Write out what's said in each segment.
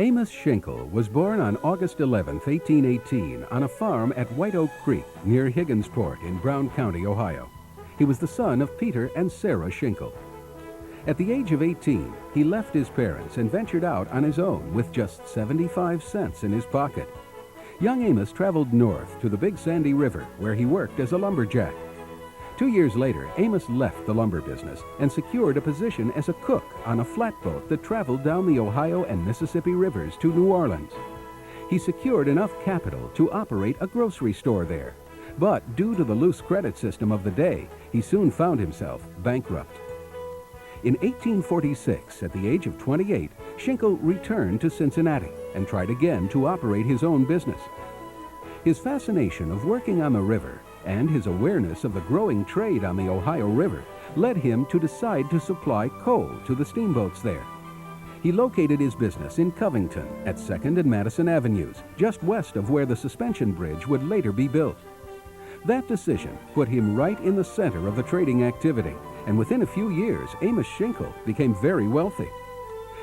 Amos Shinkle was born on August 11, 1818, on a farm at White Oak Creek near Higginsport in Brown County, Ohio. He was the son of Peter and Sarah Shinkle. At the age of 18, he left his parents and ventured out on his own with just 75 cents in his pocket. Young Amos traveled north to the Big Sandy River, where he worked as a lumberjack. 2 years later, Amos left the lumber business and secured a position as a cook on a flatboat that traveled down the Ohio and Mississippi rivers to New Orleans. He secured enough capital to operate a grocery store there, but due to the loose credit system of the day, he soon found himself bankrupt. In 1846, at the age of 28, Shinkle returned to Cincinnati and tried again to operate his own business. His fascination of working on the river and his awareness of the growing trade on the Ohio River led him to decide to supply coal to the steamboats there. He located his business in Covington at 2nd and Madison Avenues, just west of where the suspension bridge would later be built. That decision put him right in the center of the trading activity, and within a few years, Amos Shinkle became very wealthy.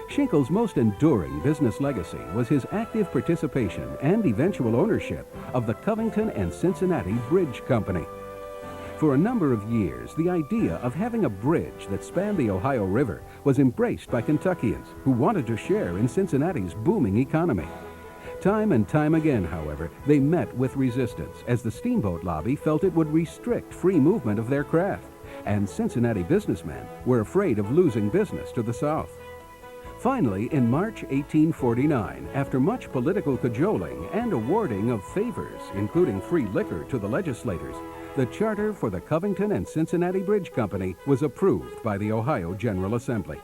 Shinkle's most enduring business legacy was his active participation and eventual ownership of the Covington and Cincinnati Bridge Company. For a number of years, the idea of having a bridge that spanned the Ohio River was embraced by Kentuckians who wanted to share in Cincinnati's booming economy. Time and time again, however, they met with resistance as the steamboat lobby felt it would restrict free movement of their craft, and Cincinnati businessmen were afraid of losing business to the South. Finally, in March 1849, after much political cajoling and awarding of favors, including free liquor to the legislators, the charter for the Covington and Cincinnati Bridge Company was approved by the Ohio General Assembly.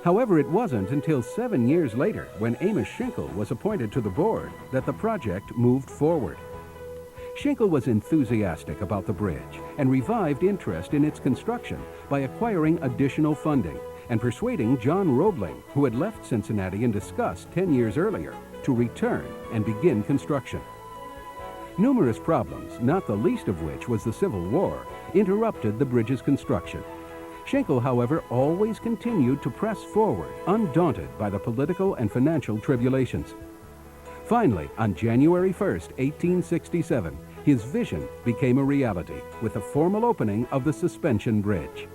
However, it wasn't until 7 years later, when Amos Shinkle was appointed to the board, that the project moved forward. Shinkle was enthusiastic about the bridge and revived interest in its construction by acquiring additional funding and persuading John Roebling, who had left Cincinnati in disgust 10 years earlier, to return and begin construction. Numerous problems, not the least of which was the Civil War, interrupted the bridge's construction. Shinkle, however, always continued to press forward, undaunted by the political and financial tribulations. Finally, on January 1st, 1867, his vision became a reality with the formal opening of the suspension bridge.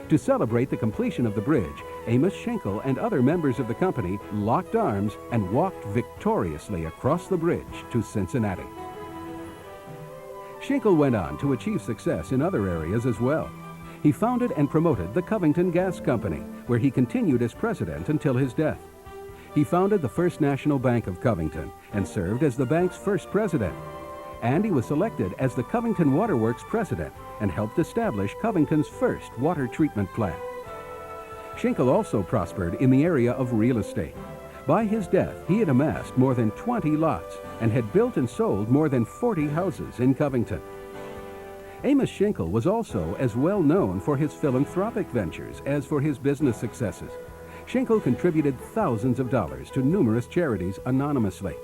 To celebrate the completion of the bridge, Amos Shinkle and other members of the company locked arms and walked victoriously across the bridge to Cincinnati. Shinkle went on to achieve success in other areas as well. He founded and promoted the Covington Gas Company, where he continued as president until his death. He founded the First National Bank of Covington and served as the bank's first president. And he was selected as the Covington Water Works president and helped establish Covington's first water treatment plant. Shinkle also prospered in the area of real estate. By his death, he had amassed more than 20 lots and had built and sold more than 40 houses in Covington. Amos Shinkle was also as well known for his philanthropic ventures as for his business successes. Shinkle contributed thousands of dollars to numerous charities anonymously.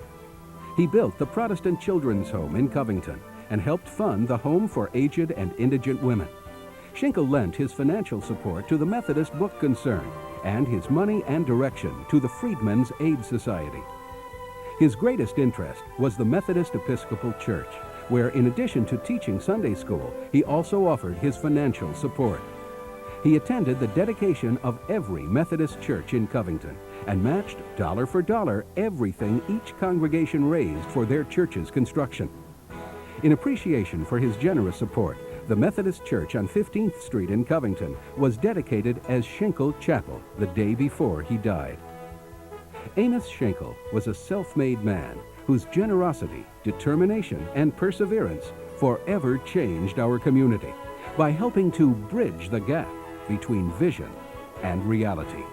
He built the Protestant Children's Home in Covington and helped fund the Home for Aged and Indigent Women. Shinkle lent his financial support to the Methodist Book Concern and his money and direction to the Freedmen's Aid Society. His greatest interest was the Methodist Episcopal Church, where in addition to teaching Sunday school, he also offered his financial support. He attended the dedication of every Methodist church in Covington and matched dollar for dollar everything each congregation raised for their church's construction. In appreciation for his generous support, the Methodist Church on 15th Street in Covington was dedicated as Shinkle Chapel the day before he died. Amos Shinkle was a self-made man whose generosity, determination, and perseverance forever changed our community by helping to bridge the gap between vision and reality.